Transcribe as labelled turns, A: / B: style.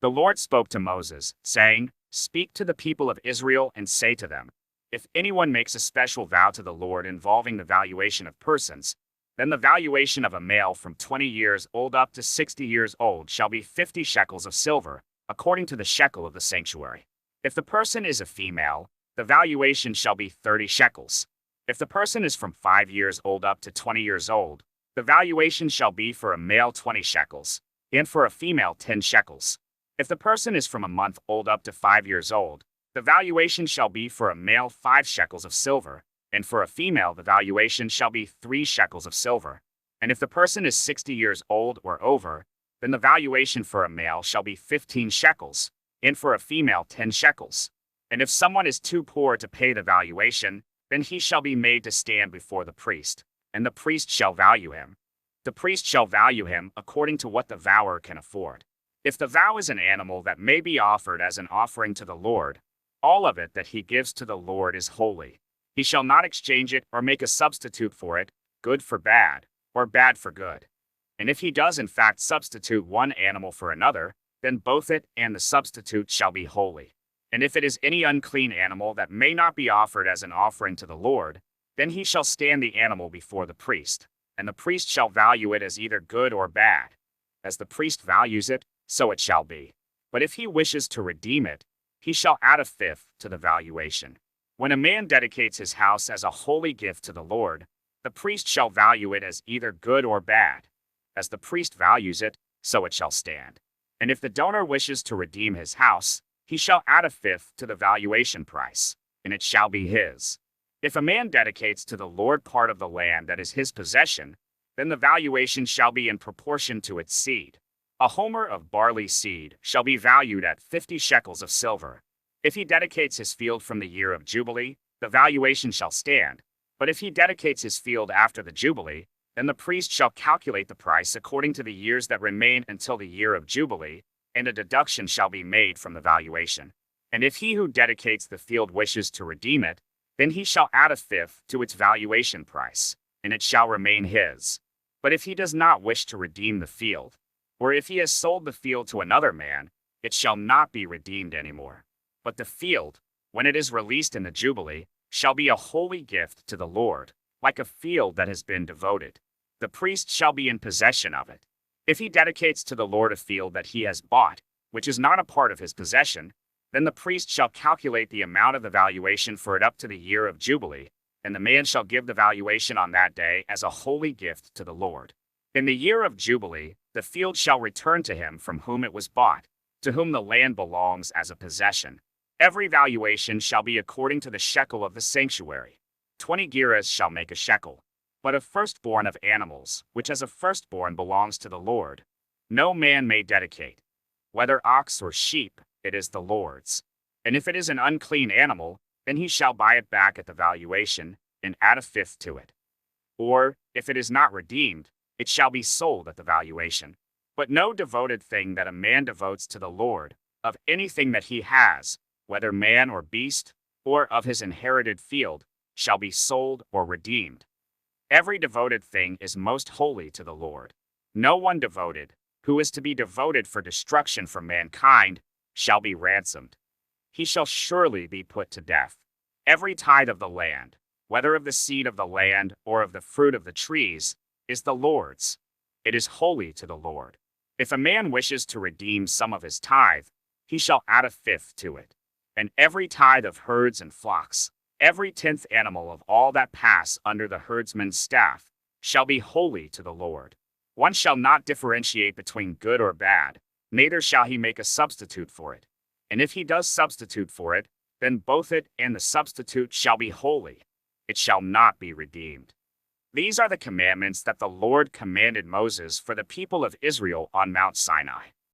A: The Lord spoke to Moses, saying, "Speak to the people of Israel and say to them, if anyone makes a special vow to the Lord involving the valuation of persons, then the valuation of a male from 20 years old up to 60 years old shall be 50 shekels of silver, according to the shekel of the sanctuary. If the person is a female, the valuation shall be 30 shekels. If the person is from 5 years old up to 20 years old, the valuation shall be for a male 20 shekels, and for a female 10 shekels. If the person is from a month old up to 5 years old, the valuation shall be for a male 5 shekels of silver, and for a female the valuation shall be 3 shekels of silver. And if the person is 60 years old or over, then the valuation for a male shall be 15 shekels, and for a female 10 shekels. And if someone is too poor to pay the valuation, then he shall be made to stand before the priest, and the priest shall value him. The priest shall value him according to what the vower can afford. If the vow is an animal that may be offered as an offering to the Lord, all of it that he gives to the Lord is holy. He shall not exchange it or make a substitute for it, good for bad, or bad for good. And if he does in fact substitute one animal for another, then both it and the substitute shall be holy. And if it is any unclean animal that may not be offered as an offering to the Lord, then he shall stand the animal before the priest, and the priest shall value it as either good or bad. As the priest values it, so it shall be. But if he wishes to redeem it, he shall add a fifth to the valuation. When a man dedicates his house as a holy gift to the Lord, the priest shall value it as either good or bad. As the priest values it, so it shall stand. And if the donor wishes to redeem his house, he shall add a fifth to the valuation price, and it shall be his. If a man dedicates to the Lord part of the land that is his possession, then the valuation shall be in proportion to its seed. A homer of barley seed shall be valued at 50 shekels of silver. If he dedicates his field from the year of Jubilee, the valuation shall stand. But if he dedicates his field after the Jubilee, then the priest shall calculate the price according to the years that remain until the year of Jubilee, and a deduction shall be made from the valuation. And if he who dedicates the field wishes to redeem it, then he shall add a fifth to its valuation price, and it shall remain his. But if he does not wish to redeem the field, or if he has sold the field to another man, it shall not be redeemed anymore. But the field, when it is released in the Jubilee, shall be a holy gift to the Lord, like a field that has been devoted. The priest shall be in possession of it. If he dedicates to the Lord a field that he has bought, which is not a part of his possession, then the priest shall calculate the amount of the valuation for it up to the year of Jubilee, and the man shall give the valuation on that day as a holy gift to the Lord. In the year of Jubilee, the field shall return to him from whom it was bought, to whom the land belongs as a possession. Every valuation shall be according to the shekel of the sanctuary. 20 gerahs shall make a shekel. But a firstborn of animals, which as a firstborn belongs to the Lord, no man may dedicate. Whether ox or sheep, it is the Lord's. And if it is an unclean animal, then he shall buy it back at the valuation, and add a fifth to it. Or, if it is not redeemed, it shall be sold at the valuation. But no devoted thing that a man devotes to the Lord, of anything that he has, whether man or beast, or of his inherited field, shall be sold or redeemed. Every devoted thing is most holy to the Lord. No one devoted, who is to be devoted for destruction from mankind, shall be ransomed. He shall surely be put to death. Every tithe of the land, whether of the seed of the land or of the fruit of the trees, is the Lord's. It is holy to the Lord. If a man wishes to redeem some of his tithe, he shall add a fifth to it. And every tithe of herds and flocks, every 10th animal of all that pass under the herdsman's staff, shall be holy to the Lord. One shall not differentiate between good or bad, neither shall he make a substitute for it. And if he does substitute for it, then both it and the substitute shall be holy. It shall not be redeemed. These are the commandments that the Lord commanded Moses for the people of Israel on Mount Sinai.